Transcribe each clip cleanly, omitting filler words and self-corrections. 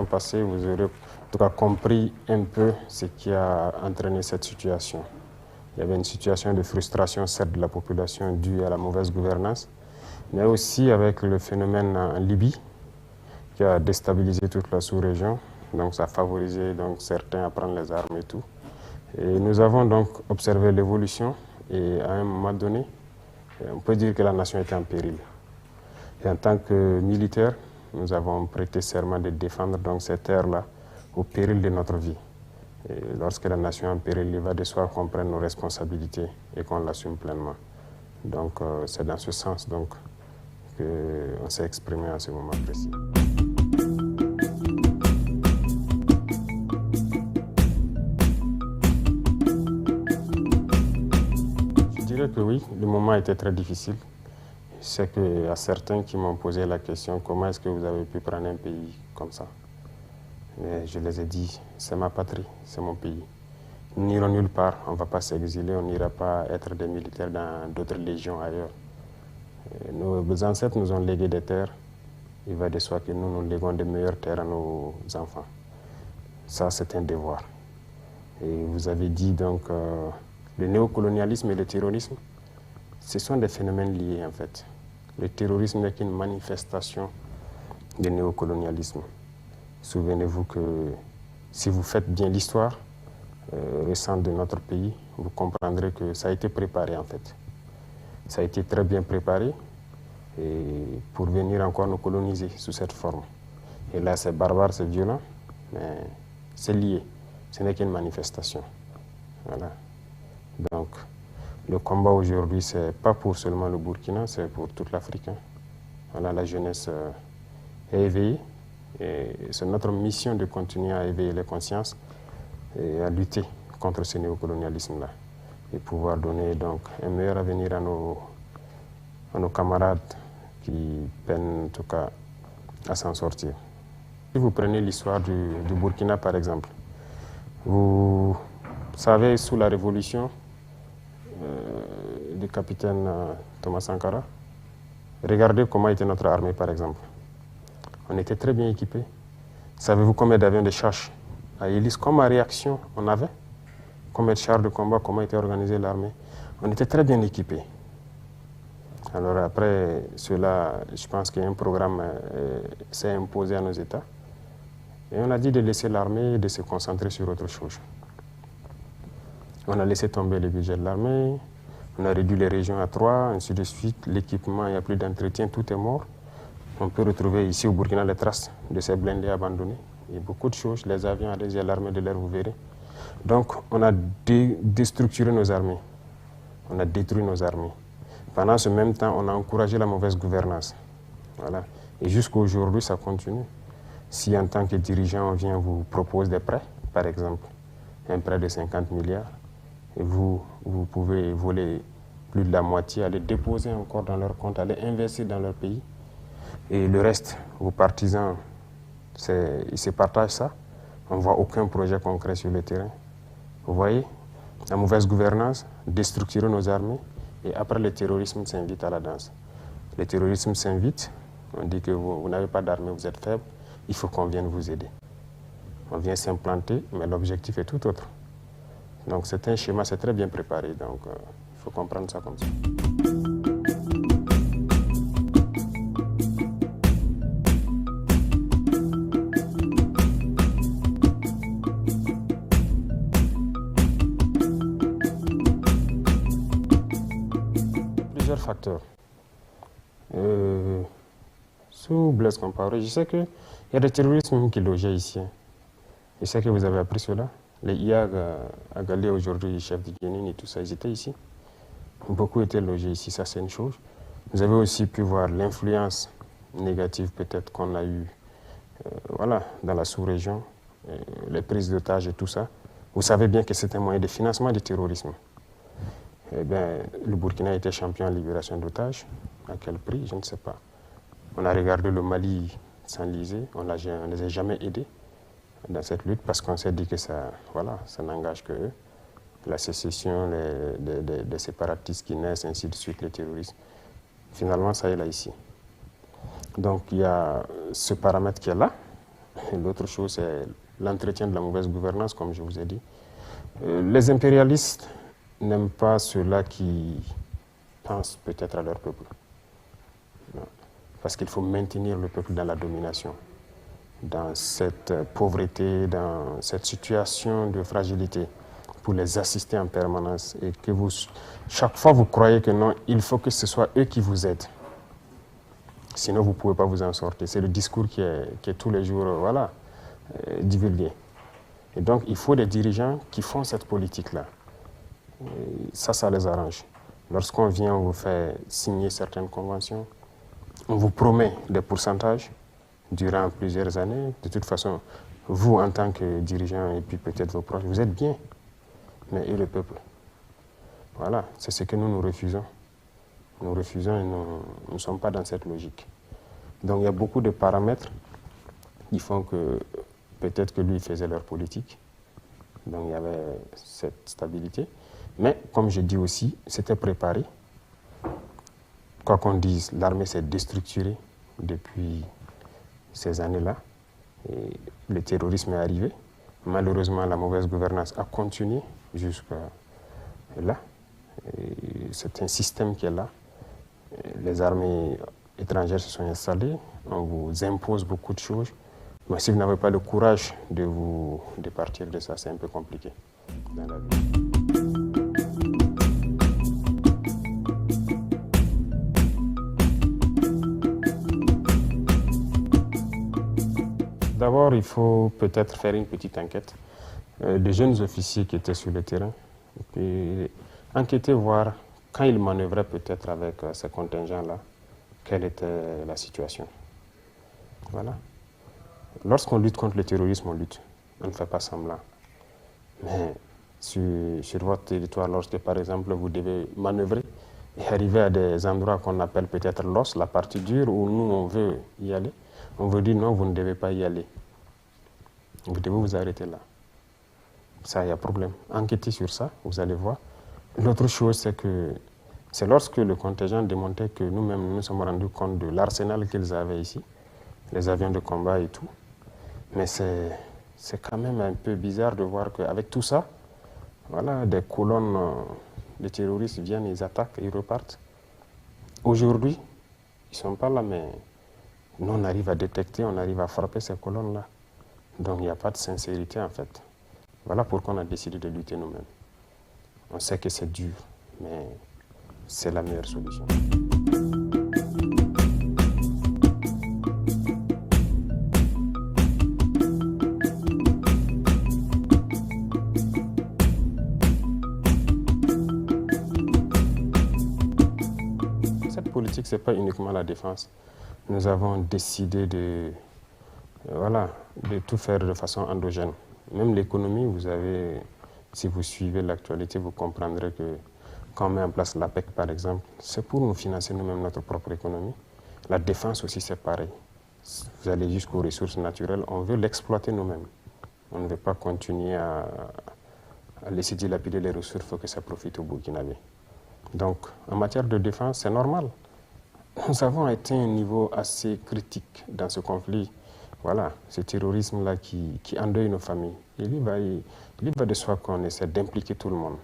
passé, vous aurez en tout cas compris un peu ce qui a entraîné cette situation. Il y avait une situation de frustration, certes, de la population due à la mauvaise gouvernance, mais aussi avec le phénomène en Libye qui a déstabilisé toute la sous-région. Donc ça a favorisé donc, certains à prendre les armes et tout. Et nous avons donc observé l'évolution et à un moment donné, on peut dire que la nation était en péril. Et en tant que militaires, nous avons prêté serment de défendre donc cette terre-là au péril de notre vie. Et lorsque la nation est en péril, il va de soi qu'on prenne nos responsabilités et qu'on l'assume pleinement. Donc c'est dans ce sens donc, qu'on s'est exprimé à ce moment précis. Je dirais que oui, le moment était très difficile. C'est qu'il y a certains qui m'ont posé la question, comment est-ce que vous avez pu prendre un pays comme ça? Mais je les ai dit, c'est ma patrie, c'est mon pays. Nous n'irons nulle part, on ne va pas s'exiler, on n'ira pas être des militaires dans d'autres légions ailleurs. Nos ancêtres nous ont légué des terres, il va de soi que nous léguons de meilleures terres à nos enfants. Ça, c'est un devoir. Et vous avez dit donc, le néocolonialisme et le terrorisme, ce sont des phénomènes liés en fait. Le terrorisme n'est qu'une manifestation du néocolonialisme. Souvenez-vous que si vous faites bien l'histoire récente de notre pays, vous comprendrez que ça a été préparé en fait. Ça a été très bien préparé et pour venir encore nous coloniser sous cette forme. Et là c'est barbare, c'est violent, mais c'est lié. Ce n'est qu'une manifestation. Voilà. Donc, le combat aujourd'hui, ce n'est pas pour seulement le Burkina, c'est pour toute l'Afrique. Voilà, la jeunesse est éveillée et c'est notre mission de continuer à éveiller les consciences et à lutter contre ce néocolonialisme-là et pouvoir donner donc un meilleur avenir à nos camarades qui peinent en tout cas à s'en sortir. Si vous prenez l'histoire du Burkina par exemple, vous savez sous la révolution, du capitaine Thomas Sankara. Regardez comment était notre armée, par exemple. On était très bien équipés. Savez-vous combien d'avions de chasse à hélice, comme à réaction, on avait? Combien de chars de combat, comment était organisée l'armée? On était très bien équipés. Alors après cela, je pense qu'un programme s'est imposé à nos États. Et on a dit de laisser l'armée et de se concentrer sur autre chose. On a laissé tomber le budget de l'armée, on a réduit les régions à 3, ainsi de suite. L'équipement, il n'y a plus d'entretien, tout est mort. On peut retrouver ici au Burkina les traces de ces blindés abandonnés. Il y a beaucoup de choses, les avions adhésés à l'armée de l'air, vous verrez. Donc, on a déstructuré nos armées. On a détruit nos armées. Pendant ce même temps, on a encouragé la mauvaise gouvernance. Voilà. Et jusqu'à aujourd'hui, ça continue. Si en tant que dirigeant, on vient vous propose des prêts, par exemple, un prêt de 50 milliards, et vous pouvez voler plus de la moitié, aller déposer encore dans leur compte, aller investir dans leur pays. Et le reste, vos partisans, ils se partagent ça. On ne voit aucun projet concret sur le terrain. Vous voyez, la mauvaise gouvernance, déstructurer nos armées, et après le terrorisme s'invite à la danse. Le terrorisme s'invite, on dit que vous n'avez pas d'armée, vous êtes faible, il faut qu'on vienne vous aider. On vient s'implanter, mais l'objectif est tout autre. Donc c'est un schéma, c'est très bien préparé, donc il faut comprendre ça comme ça. Plusieurs facteurs. Sous Blaise Compaoré, je sais qu'il y a des terroristes qui logeaient ici. Je sais que vous avez appris cela. Les IAG à Galé aujourd'hui, chef de Guénin et tout ça, ils étaient ici. Beaucoup étaient logés ici, ça c'est une chose. Vous avez aussi pu voir l'influence négative peut-être qu'on a eue voilà, dans la sous-région, les prises d'otages et tout ça. Vous savez bien que c'est un moyen de financement du terrorisme. Eh bien, le Burkina était champion en libération d'otages. À quel prix? Je ne sais pas. On a regardé le Mali s'enliser, on ne les a jamais aidés dans cette lutte parce qu'on s'est dit que ça, voilà, ça n'engage que eux. La sécession, les séparatistes qui naissent, ainsi de suite, les terroristes. Finalement, ça est là ici. Donc il y a ce paramètre qui est là. L'autre chose, c'est l'entretien de la mauvaise gouvernance, comme je vous ai dit. Les impérialistes n'aiment pas ceux-là qui pensent peut-être à leur peuple. Non. Parce qu'il faut maintenir le peuple dans la domination, dans cette pauvreté, dans cette situation de fragilité, pour les assister en permanence. Et que vous, chaque fois, vous croyez que non, il faut que ce soit eux qui vous aident. Sinon, vous ne pouvez pas vous en sortir. C'est le discours qui est tous les jours voilà, divulgué. Et donc, il faut des dirigeants qui font cette politique-là. Ça les arrange. Lorsqu'on vient, on vous fait signer certaines conventions, on vous promet des pourcentages durant plusieurs années. De toute façon, vous, en tant que dirigeant, et puis peut-être vos proches, vous êtes bien. Mais et le peuple? Voilà, c'est ce que nous refusons. Nous refusons et nous ne sommes pas dans cette logique. Donc il y a beaucoup de paramètres qui font que peut-être que lui faisait leur politique. Donc il y avait cette stabilité. Mais comme je dis aussi, c'était préparé. Quoi qu'on dise, l'armée s'est déstructurée depuis ces années-là. Et le terrorisme est arrivé. Malheureusement, la mauvaise gouvernance a continué jusqu'à là. C'est un système qui est là. Les armées étrangères se sont installées, on vous impose beaucoup de choses, mais si vous n'avez pas le courage de partir de ça, c'est un peu compliqué dans la vie. D'abord, il faut peut-être faire une petite enquête des jeunes officiers qui étaient sur le terrain, et puis enquêter, voir quand ils manœuvraient peut-être avec ces contingents-là, quelle était la situation. Voilà. Lorsqu'on lutte contre le terrorisme, on lutte. On ne fait pas semblant. Mais sur votre territoire, lorsque par exemple vous devez manœuvrer et arriver à des endroits qu'on appelle peut-être l'os, la partie dure, où nous on veut y aller, on vous dit non, vous ne devez pas y aller. Vous devez vous arrêter là. Ça, il y a problème. Enquêtez sur ça, vous allez voir. L'autre chose, c'est que c'est lorsque le contingent démontait que nous-mêmes nous sommes rendus compte de l'arsenal qu'ils avaient ici, les avions de combat et tout. Mais c'est quand même un peu bizarre de voir qu'avec tout ça, voilà, des colonnes de terroristes viennent, ils attaquent, ils repartent. Aujourd'hui, ils ne sont pas là, mais nous, on arrive à détecter, on arrive à frapper ces colonnes-là. Donc, il n'y a pas de sincérité, en fait. Voilà pourquoi on a décidé de lutter nous-mêmes. On sait que c'est dur, mais c'est la meilleure solution. Cette politique, ce n'est pas uniquement la défense. Nous avons décidé de tout faire de façon endogène. Même l'économie, vous avez, si vous suivez l'actualité, vous comprendrez que quand on met en place l'APEC, par exemple, c'est pour nous financer nous-mêmes notre propre économie. La défense aussi, c'est pareil. Vous allez jusqu'aux ressources naturelles, on veut l'exploiter nous-mêmes. On ne veut pas continuer à laisser dilapider les ressources, il faut que ça profite au Burkinabé. Donc, en matière de défense, c'est normal. Nous avons atteint un niveau assez critique dans ce conflit. Voilà, ce terrorisme-là qui endeuille nos familles. Il va de soi qu'on essaie d'impliquer tout le monde.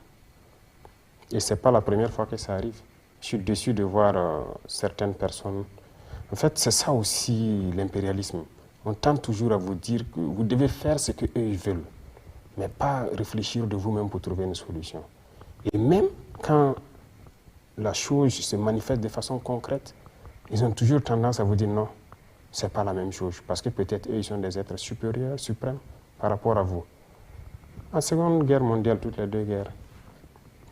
Et ce n'est pas la première fois que ça arrive. Je suis déçu de voir certaines personnes. En fait, c'est ça aussi l'impérialisme. On tente toujours à vous dire que vous devez faire ce qu'eux veulent, mais pas réfléchir de vous-même pour trouver une solution. Et même quand la chose se manifeste de façon concrète, ils ont toujours tendance à vous dire non, ce n'est pas la même chose, parce que peut-être eux, ils sont des êtres supérieurs, suprêmes, par rapport à vous. En Seconde Guerre mondiale, toutes les deux guerres,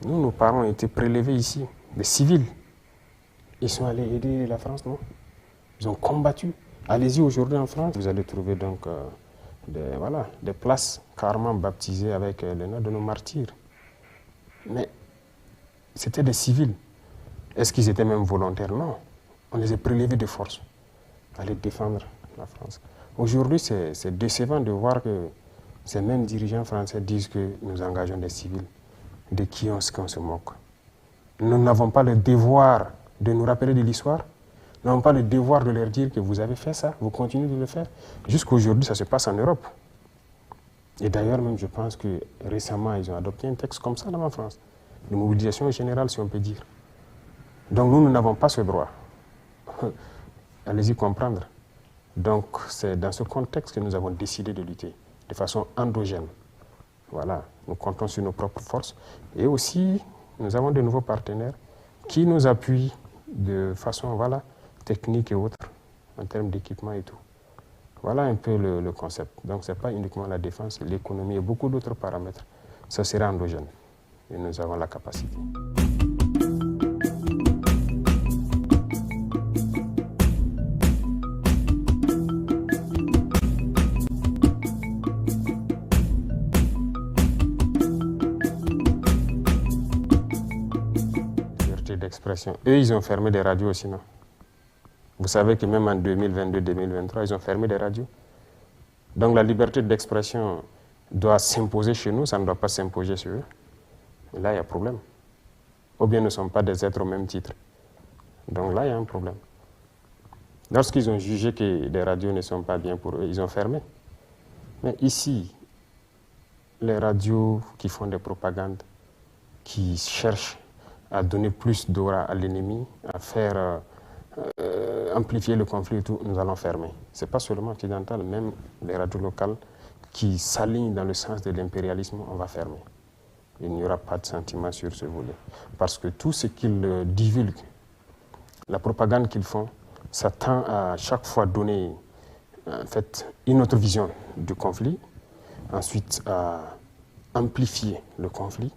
nous, nos parents ont été prélevés ici, des civils. Ils sont allés aider la France, non? Ils ont combattu. Allez-y aujourd'hui en France, vous allez trouver donc des places carrément baptisées avec le nom de nos martyrs. Mais c'était des civils. Est-ce qu'ils étaient même volontaires? Non. On les a prélevés de force. Aller défendre la France. Aujourd'hui, c'est décevant de voir que ces mêmes dirigeants français disent que nous engageons des civils. De qui qu'on se moque? Nous n'avons pas le devoir de nous rappeler de l'histoire. n'avons pas le devoir de leur dire que vous avez fait ça, vous continuez de le faire. Jusqu'aujourd'hui, ça se passe en Europe. Et d'ailleurs, même, je pense que récemment, ils ont adopté un texte comme ça dans la France, de mobilisation générale, si on peut dire. Donc, nous n'avons pas ce droit. Allez-y comprendre. Donc, c'est dans ce contexte que nous avons décidé de lutter, de façon endogène. Voilà, nous comptons sur nos propres forces. Et aussi, nous avons de nouveaux partenaires qui nous appuient de façon technique et autre, en termes d'équipement et tout. Voilà un peu le concept. Donc, ce n'est pas uniquement la défense, l'économie et beaucoup d'autres paramètres. Ça sera endogène. Et nous avons la capacité. Liberté d'expression. Eux, ils ont fermé des radios aussi, non? Vous savez que même en 2022-2023, ils ont fermé des radios. Donc la liberté d'expression doit s'imposer chez nous, ça ne doit pas s'imposer sur eux. Et là, il y a un problème. Ou bien nous ne sommes pas des êtres au même titre. Donc là, il y a un problème. Lorsqu'ils ont jugé que les radios ne sont pas bien pour eux, ils ont fermé. Mais ici, les radios qui font des propagandes, qui cherchent à donner plus d'aura à l'ennemi, à faire amplifier le conflit et tout, nous allons fermer. Ce n'est pas seulement occidental, même les radios locales qui s'alignent dans le sens de l'impérialisme, on va fermer. Il n'y aura pas de sentiment sur ce volet. Parce que tout ce qu'ils divulguent, la propagande qu'ils font, ça tend à chaque fois donner en fait, une autre vision du conflit, ensuite à amplifier le conflit,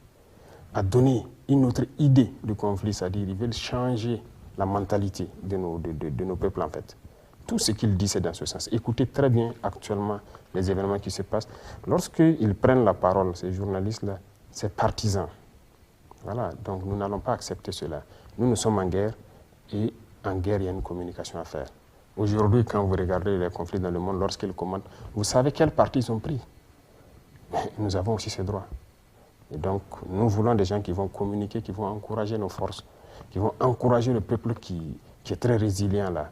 à donner une autre idée du conflit, c'est-à-dire ils veulent changer la mentalité de nos peuples en fait. Tout ce qu'il dit, c'est dans ce sens. Écoutez très bien actuellement les événements qui se passent. Lorsqu'ils prennent la parole, ces journalistes-là, ces partisans, voilà, donc nous n'allons pas accepter cela. Nous sommes en guerre et en guerre, il y a une communication à faire. Aujourd'hui, quand vous regardez les conflits dans le monde, lorsqu'ils commandent, vous savez quel parti ils ont pris. Mais nous avons aussi ce droit. Et donc, nous voulons des gens qui vont communiquer, qui vont encourager nos forces, qui vont encourager le peuple qui est très résilient là,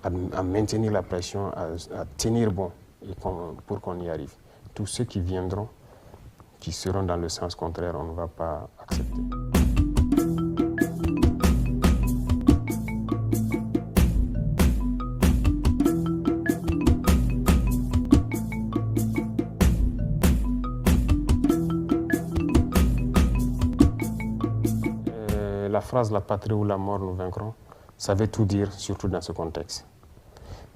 à maintenir la pression, à tenir bon et pour qu'on y arrive. Tous ceux qui viendront, qui seront dans le sens contraire, on ne va pas accepter. La phrase « la patrie ou la mort, nous vaincrons », ça veut tout dire, surtout dans ce contexte.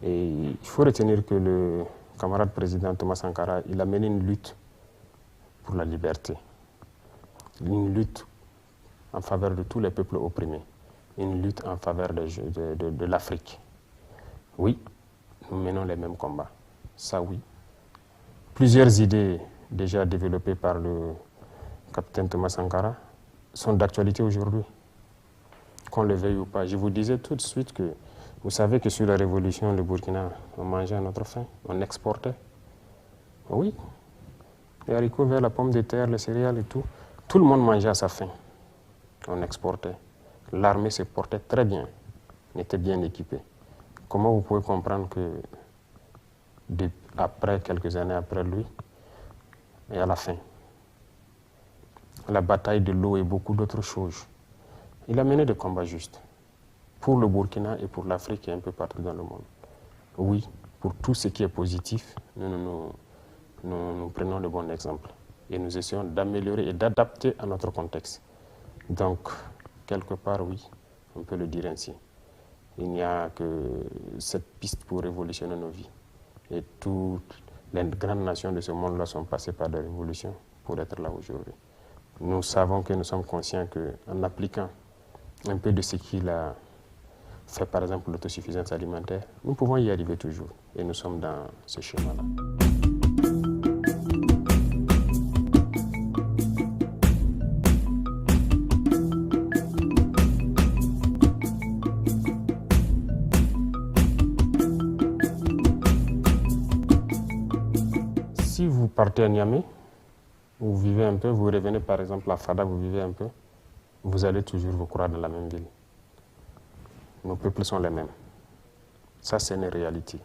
Et il faut retenir que le camarade président Thomas Sankara, il a mené une lutte pour la liberté, une lutte en faveur de tous les peuples opprimés, une lutte en faveur de l'Afrique. Oui, nous menons les mêmes combats, ça oui. Plusieurs idées déjà développées par le capitaine Thomas Sankara sont d'actualité aujourd'hui, qu'on le veuille ou pas. Je vous disais tout de suite que vous savez que sur la révolution, le Burkina, on mangeait à notre faim, on exportait. Oui, les haricots verts, la pomme de terre, les céréales et tout, tout le monde mangeait à sa faim. On exportait. L'armée se portait très bien, on était bien équipé. Comment vous pouvez comprendre que après, quelques années après lui, et à la fin, la bataille de l'eau et beaucoup d'autres choses, il a mené des combats justes pour le Burkina et pour l'Afrique et un peu partout dans le monde. Oui, pour tout ce qui est positif, nous prenons le bon exemple et nous essayons d'améliorer et d'adapter à notre contexte. Donc, quelque part, oui, on peut le dire ainsi. Il n'y a que cette piste pour révolutionner nos vies. Et toutes les grandes nations de ce monde-là sont passées par des révolutions pour être là aujourd'hui. Nous savons que nous sommes conscients qu'en appliquant un peu de ce qu'il a fait, par exemple l'autosuffisance alimentaire, nous pouvons y arriver toujours. Et nous sommes dans ce chemin-là. Si vous partez à Niamey, vous vivez un peu, vous revenez par exemple à Fada, vous vivez un peu, vous allez toujours vous croire dans la même ville. Nos peuples sont les mêmes. Ça, c'est une réalité.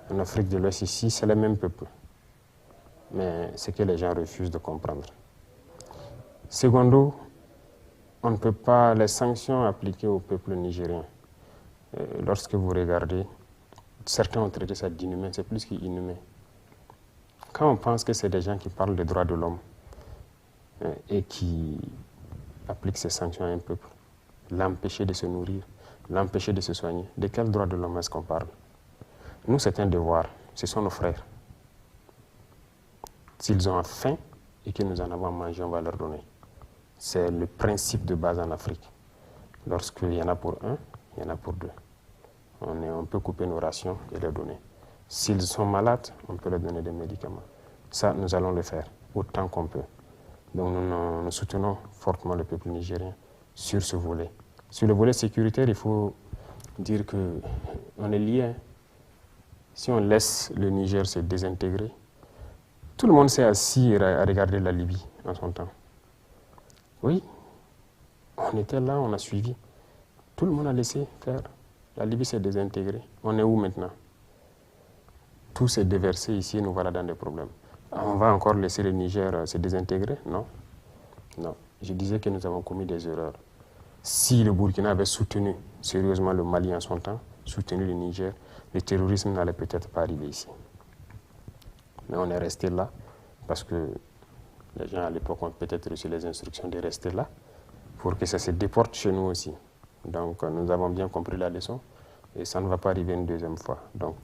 En Afrique de l'Ouest, ici, c'est le même peuple. Mais c'est que les gens refusent de comprendre. Secondo, on ne peut pas les sanctions appliquées au peuple nigérien. Lorsque vous regardez, certains ont traité ça d'inhumain, c'est plus qu'inhumain. Quand on pense que c'est des gens qui parlent des droits de l'homme et qui appliquent ces sanctions à un peuple, l'empêcher de se nourrir, l'empêcher de se soigner, de quel droit de l'homme est-ce qu'on parle? Nous, c'est un devoir, ce sont nos frères. S'ils ont faim et que nous en avons mangé, on va leur donner. C'est le principe de base en Afrique. Lorsqu'il y en a pour un, il y en a pour deux. On peut couper nos rations et les donner. S'ils sont malades, on peut leur donner des médicaments. Ça, nous allons le faire autant qu'on peut. Donc nous soutenons fortement le peuple nigérien sur ce volet. Sur le volet sécuritaire, il faut dire qu'on est lié. Si on laisse le Niger se désintégrer, tout le monde s'est assis à regarder la Libye en son temps. Oui, on était là, on a suivi. Tout le monde a laissé faire. La Libye s'est désintégrée. On est où maintenant? Tout s'est déversé ici et nous voilà dans des problèmes. On va encore laisser le Niger se désintégrer? Non. Non. Je disais que nous avons commis des erreurs. Si le Burkina avait soutenu sérieusement le Mali en son temps, soutenu le Niger, le terrorisme n'allait peut-être pas arriver ici. Mais on est resté là parce que les gens à l'époque ont peut-être reçu les instructions de rester là pour que ça se déporte chez nous aussi. Donc nous avons bien compris la leçon et ça ne va pas arriver une deuxième fois. Donc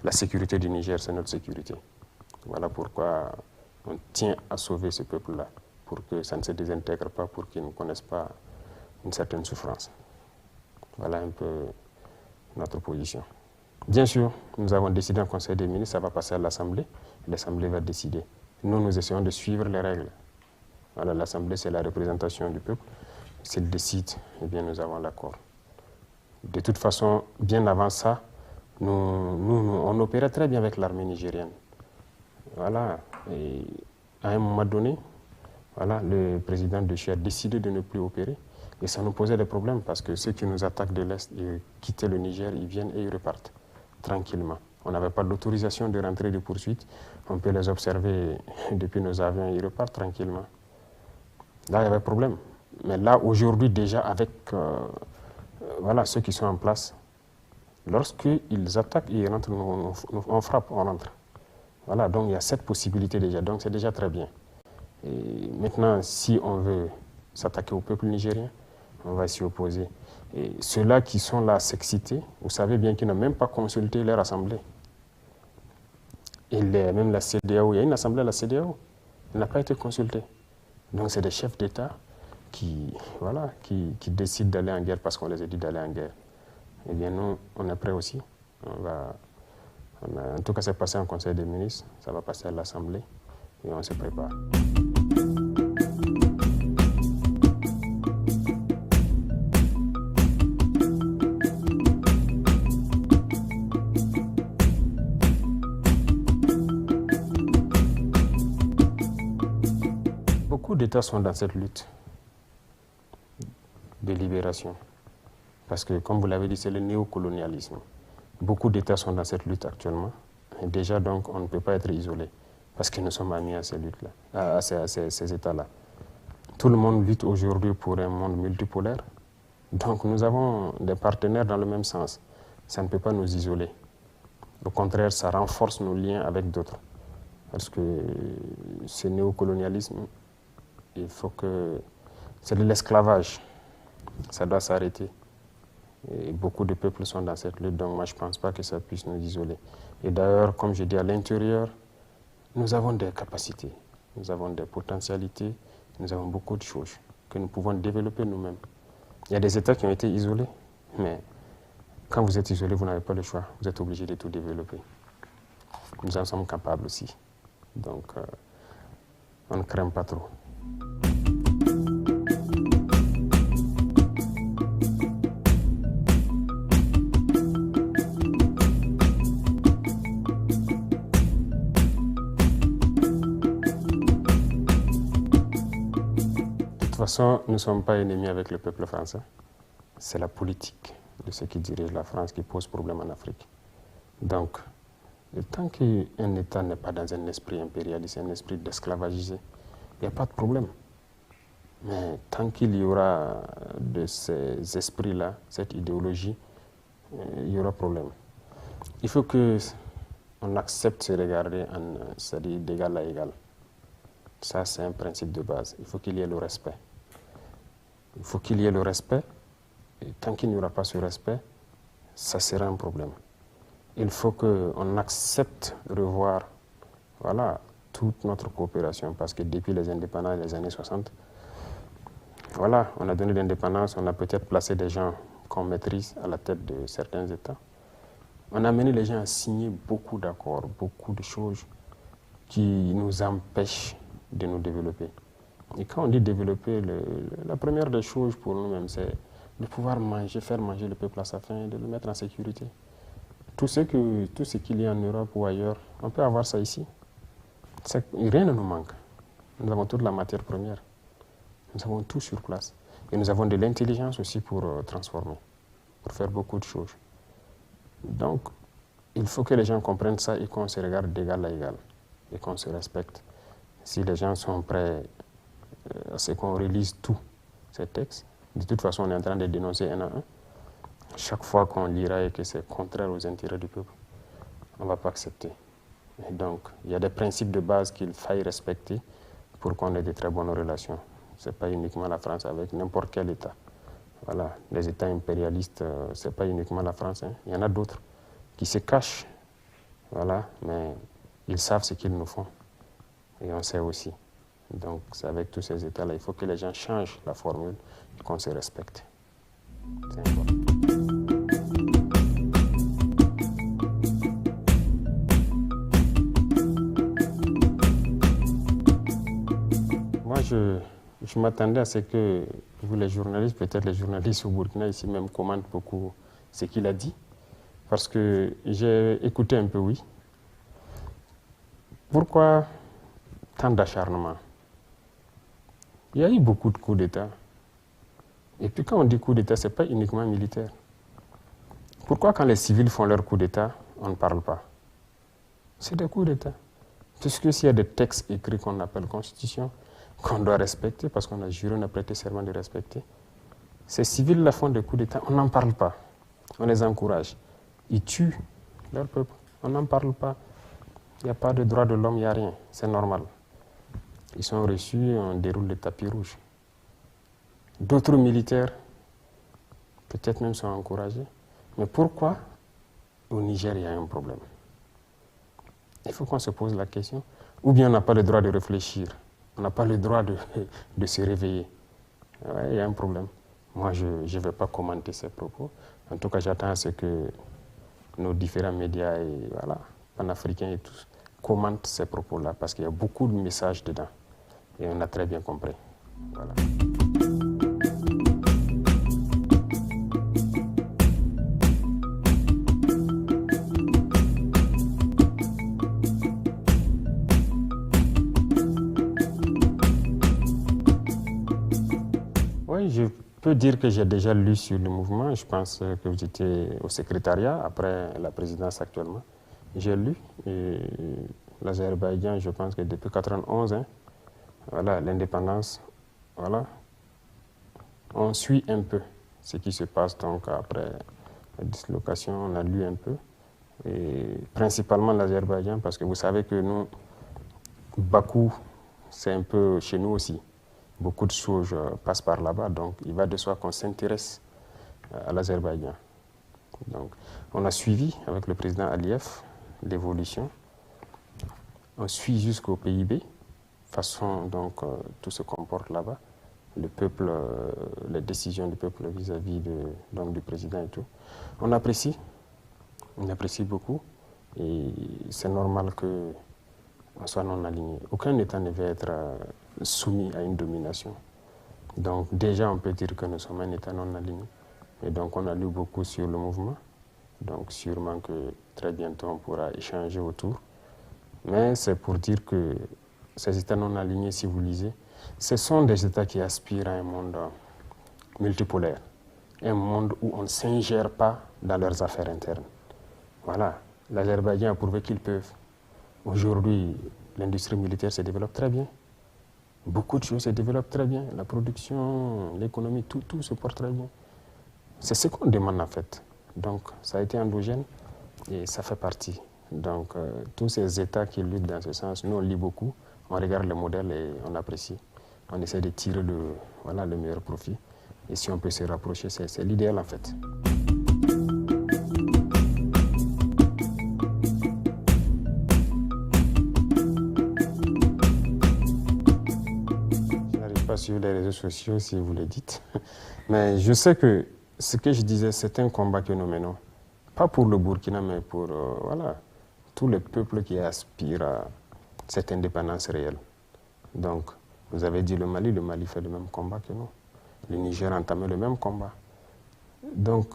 la sécurité du Niger, c'est notre sécurité. Voilà pourquoi on tient à sauver ce peuple-là, pour que ça ne se désintègre pas, pour qu'ils ne connaissent pas une certaine souffrance. Voilà un peu notre position. Bien sûr, nous avons décidé en Conseil des ministres, ça va passer à l'Assemblée, l'Assemblée va décider. Nous essayons de suivre les règles. Voilà, l'Assemblée, c'est la représentation du peuple. S'il décide, eh bien, nous avons l'accord. De toute façon, bien avant ça, on opérait très bien avec l'armée nigérienne. Voilà. Et à un moment donné, voilà, le président de Chia a décidé de ne plus opérer. Et ça nous posait des problèmes parce que ceux qui nous attaquent de l'Est, ils quittent le Niger, ils viennent et ils repartent tranquillement. On n'avait pas d'autorisation de rentrer de poursuite. On peut les observer depuis nos avions, ils repartent tranquillement. Là, il y avait problème. Mais là, aujourd'hui, déjà, avec voilà, ceux qui sont en place, lorsqu'ils attaquent et ils rentrent, on frappe, on rentre. Voilà, donc il y a cette possibilité déjà. Donc c'est déjà très bien. Et maintenant, si on veut s'attaquer au peuple nigérien, on va s'y opposer. Et ceux-là qui sont là à s'exciter, vous savez bien qu'ils n'ont même pas consulté leur assemblée. Et même la CEDEAO, il y a une assemblée à la CEDEAO, elle n'a pas été consultée. Donc c'est des chefs d'État qui décident d'aller en guerre parce qu'on les a dit d'aller en guerre. Eh bien nous, on est prêts aussi. En tout cas, c'est passé en Conseil des ministres, ça va passer à l'Assemblée et on se prépare. Beaucoup d'États sont dans cette lutte de libération. Parce que, comme vous l'avez dit, c'est le néocolonialisme. Beaucoup d'États sont dans cette lutte actuellement. Et déjà, donc, on ne peut pas être isolé. Parce que nous sommes amis à ces luttes-là, à ces États-là. Tout le monde lutte aujourd'hui pour un monde multipolaire. Donc, nous avons des partenaires dans le même sens. Ça ne peut pas nous isoler. Au contraire, ça renforce nos liens avec d'autres. Parce que ce néocolonialisme, il faut que... c'est de l'esclavage. Ça doit s'arrêter. Et beaucoup de peuples sont dans cette lutte, donc moi je ne pense pas que ça puisse nous isoler. Et d'ailleurs, comme je dis, à l'intérieur, nous avons des capacités, nous avons des potentialités, nous avons beaucoup de choses que nous pouvons développer nous-mêmes. Il y a des États qui ont été isolés, mais quand vous êtes isolé, vous n'avez pas le choix, vous êtes obligé de tout développer. Nous en sommes capables aussi, donc on ne craint pas trop. De toute façon, nous ne sommes pas ennemis avec le peuple français. C'est la politique de ceux qui dirigent la France qui posent problème en Afrique. Donc, tant qu'un État n'est pas dans un esprit impérialiste, un esprit d'esclavagisé, il n'y a pas de problème. Mais tant qu'il y aura de ces esprits-là, cette idéologie, il y aura problème. Il faut qu'on accepte se regarder, c'est-à-dire d'égal à égal. Ça, c'est un principe de base. Il faut qu'il y ait le respect. Il faut qu'il y ait le respect. Et tant qu'il n'y aura pas ce respect, ça sera un problème. Il faut qu'on accepte revoir toute notre coopération. Parce que depuis les indépendances des années 60, on a donné l'indépendance, on a peut-être placé des gens qu'on maîtrise à la tête de certains États. On a amené les gens à signer beaucoup d'accords, beaucoup de choses qui nous empêchent de nous développer. Et quand on dit développer, la première des choses pour nous-mêmes, c'est de pouvoir faire manger le peuple à sa faim et de le mettre en sécurité. Tout ce qu'il y a en Europe ou ailleurs, on peut avoir ça ici. Rien ne nous manque. Nous avons toute la matière première. Nous avons tout sur place. Et nous avons de l'intelligence aussi pour transformer, pour faire beaucoup de choses. Donc, il faut que les gens comprennent ça et qu'on se regarde d'égal à égal et qu'on se respecte. Si les gens sont prêts à ce qu'on relise tous ces textes, de toute façon, on est en train de dénoncer un à un. Chaque fois qu'on lira et que c'est contraire aux intérêts du peuple, on ne va pas accepter. Et donc, il y a des principes de base qu'il faille respecter pour qu'on ait de très bonnes relations. Ce n'est pas uniquement la France avec n'importe quel État. Voilà, les États impérialistes, ce n'est pas uniquement la France. Il y en a d'autres qui se cachent, mais ils savent ce qu'ils nous font. Et on sait aussi. Donc, c'est avec tous ces États-là, il faut que les gens changent la formule et qu'on se respecte. C'est important. Moi, je m'attendais à ce que vous, les journalistes, peut-être les journalistes au Burkina, ici même, commentent beaucoup ce qu'il a dit. Parce que j'ai écouté un peu, oui. Pourquoi tant d'acharnement? Il y a eu beaucoup de coups d'État. Et puis quand on dit coup d'État, ce n'est pas uniquement militaire. Pourquoi quand les civils font leur coup d'État, on ne parle pas? C'est des coups d'État. Puisque s'il y a des textes écrits qu'on appelle Constitution, qu'on doit respecter, parce qu'on a juré, on a prêté serment de respecter, ces civils-là font des coups d'État, on n'en parle pas. On les encourage. Ils tuent leur peuple. On n'en parle pas. Il n'y a pas de droit de l'homme, il n'y a rien. C'est normal. Ils sont reçus, on déroule le tapis rouge. D'autres militaires, peut-être même, sont encouragés. Mais pourquoi au Niger, il y a un problème? Il faut qu'on se pose la question. Ou bien on n'a pas le droit de réfléchir. On n'a pas le droit de se réveiller. Ouais, il y a un problème. Moi, je ne vais pas commenter ces propos. En tout cas, j'attends à ce que nos différents médias et panafricains et tous commentent ces propos-là parce qu'il y a beaucoup de messages dedans. Et on a très bien compris. Voilà. Oui, je peux dire que j'ai déjà lu sur le mouvement. Je pense que vous étiez au secrétariat après la présidence actuellement. J'ai lu. L'Azerbaïdjan, je pense que depuis 1991, l'indépendance, on suit un peu ce qui se passe donc après la dislocation. On a lu un peu. Et principalement l'Azerbaïdjan, parce que vous savez que nous, Bakou, c'est un peu chez nous aussi. Beaucoup de choses passent par là-bas, donc il va de soi qu'on s'intéresse à l'Azerbaïdjan. Donc, on a suivi avec le président Aliyev l'évolution. On suit jusqu'au PIB, façon donc tout se comporte là-bas. Le peuple, les décisions du peuple vis-à-vis du président et tout. On apprécie beaucoup et c'est normal qu'on soit non aligné. Aucun État ne veut être soumis à une domination. Donc déjà, on peut dire que nous sommes un État non aligné. Et donc on a lu beaucoup sur le mouvement. Donc sûrement que très bientôt on pourra échanger autour. Mais c'est pour dire que ces États non alignés, si vous lisez, ce sont des États qui aspirent à un monde multipolaire. un monde où on ne s'ingère pas dans leurs affaires internes. Voilà, l'Azerbaïdjan a prouvé qu'ils peuvent. Aujourd'hui, l'industrie militaire se développe très bien. Beaucoup de choses se développent très bien. La production, l'économie, tout se porte très bien. C'est ce qu'on demande en fait. Donc, ça a été endogène et ça fait partie. Donc, tous ces États qui luttent dans ce sens, nous on lit beaucoup, on regarde le modèle et on apprécie. On essaie de tirer le meilleur profit. Et si on peut se rapprocher, c'est l'idéal en fait. Je n'arrive pas sur les réseaux sociaux si vous le dites. Mais je sais que ce que je disais, c'est un combat que nous menons. Pas pour le Burkina, mais pour voilà, tous les peuples qui aspirent à cette indépendance réelle. Donc, vous avez dit le Mali fait le même combat que nous. Le Niger a entamé le même combat. Donc,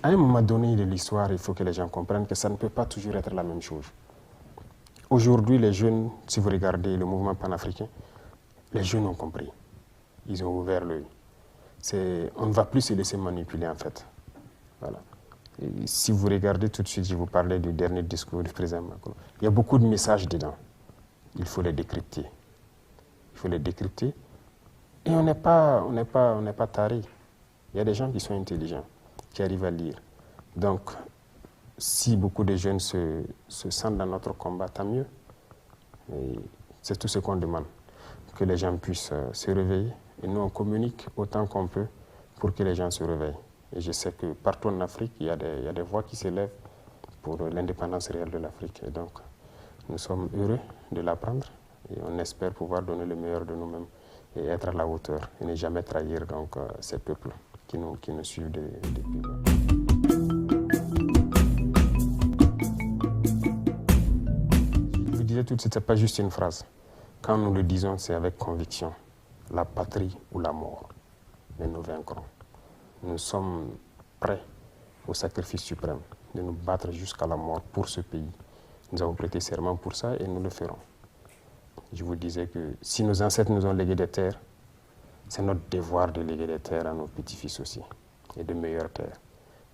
à un moment donné de l'histoire, il faut que les gens comprennent que ça ne peut pas toujours être la même chose. Aujourd'hui, les jeunes, si vous regardez le mouvement panafricain, les jeunes ont compris. Ils ont ouvert l'œil. On ne va plus se laisser manipuler en fait. Voilà. Et si vous regardez tout de suite, je vous parlais du dernier discours du président Macron. Il y a beaucoup de messages dedans. Il faut les décrypter. Il faut les décrypter. Et on n'est pas tarés. Il y a des gens qui sont intelligents, qui arrivent à lire. Donc, si beaucoup de jeunes se sentent dans notre combat, tant mieux. C'est tout ce qu'on demande, que les gens puissent se réveiller. Et nous, on communique autant qu'on peut pour que les gens se réveillent. Et je sais que partout en Afrique, il y a des voix qui s'élèvent pour l'indépendance réelle de l'Afrique. Et donc, nous sommes heureux de l'apprendre et on espère pouvoir donner le meilleur de nous-mêmes et être à la hauteur et ne jamais trahir donc, ces peuples qui nous suivent depuis. Je vous disais tout de suite, ce n'est pas juste une phrase. Quand nous le disons, c'est avec conviction. La patrie ou la mort. Mais nous vaincrons. Nous sommes prêts au sacrifice suprême de nous battre jusqu'à la mort pour ce pays. Nous avons prêté serment pour ça et nous le ferons. Je vous disais que si nos ancêtres nous ont légué des terres, c'est notre devoir de léguer des terres à nos petits-fils aussi, et de meilleures terres.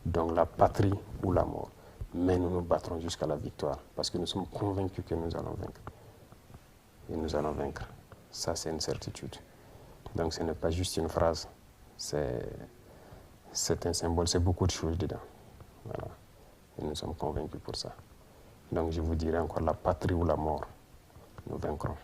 Donc la patrie ou la mort. Mais nous nous battrons jusqu'à la victoire, parce que nous sommes convaincus que nous allons vaincre. Et nous allons vaincre. Ça, c'est une certitude. Donc ce n'est pas juste une phrase, c'est un symbole, c'est beaucoup de choses dedans. Voilà. Et nous sommes convaincus pour ça. Donc je vous dirai encore la patrie ou la mort. Nous vaincrons.